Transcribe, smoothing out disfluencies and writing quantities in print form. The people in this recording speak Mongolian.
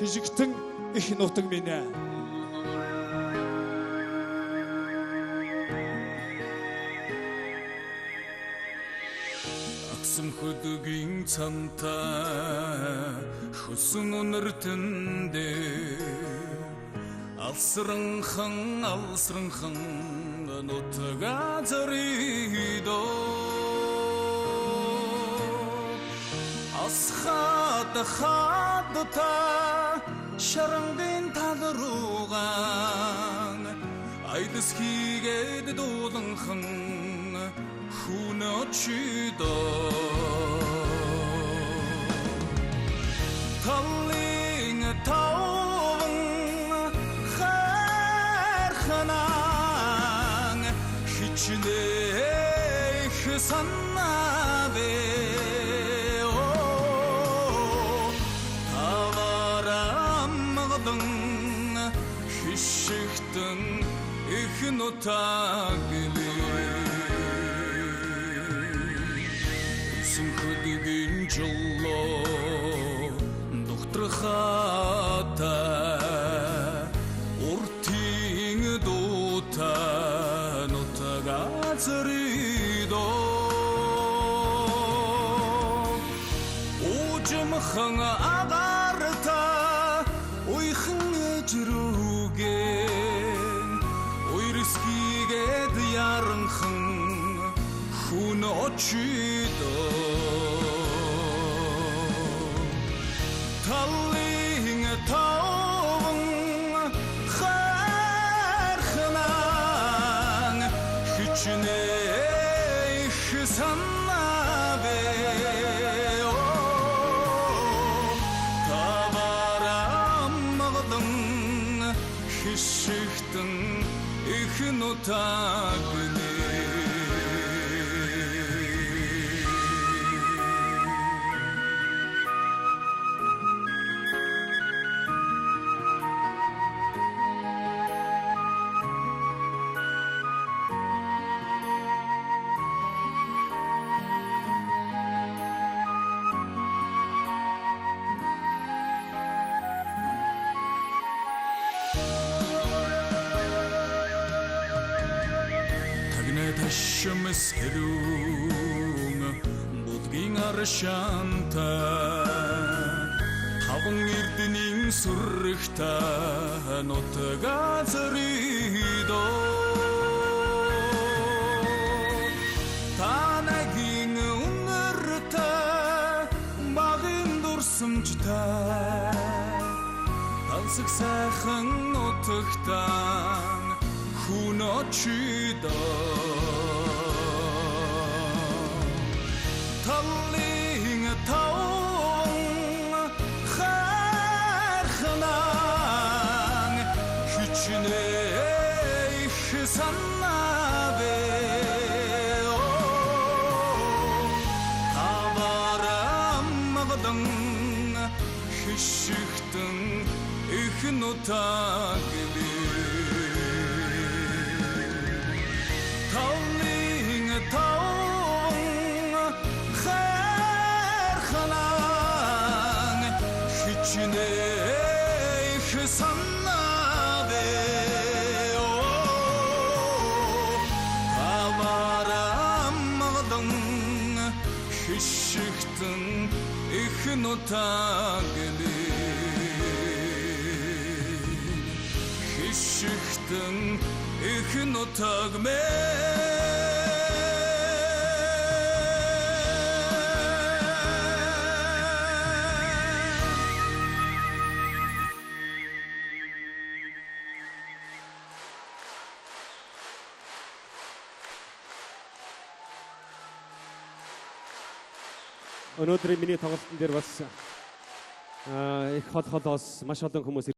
хижигтэн их нутаг минь. Аксам хөдөгийн цамтаа хөсөн өнөртөндөө алсранхан нутгаа зоридоо асхад хадта шарангын тал руугаан айдас хийгээд дууланхан хүн очидоо талын таван хайрханан хичнээх санаавэ таварамгадан хишигтэн их нутаг хөдөгийн жолоо духтрахата уртын дуута нутага зэридоо ужимхан агарта уйхан жирүүгэн уйрскигээд яранхан хүн очидоо талын таван хайрханан хичнээх санаавэ таварамгадан хишигтэн их нутаг Ташмас хэрүүн будгийн аршанта таван эрдэнийн сүрхта нутга зэридоо танагийн үнэрта багын дурсамжтай тансаг сайхан нутагтан хүн очидоо талын таван хайрханан хичнээх санаавэ таварамгадан хишигтэн их нутаг хичнээх санаавэ таварамгадан хишигтэн их нутаг хишигтэн их нутаг Өнөөдрийн миний тоглолтын дээр бас их хол холоос маш олон хүмүүс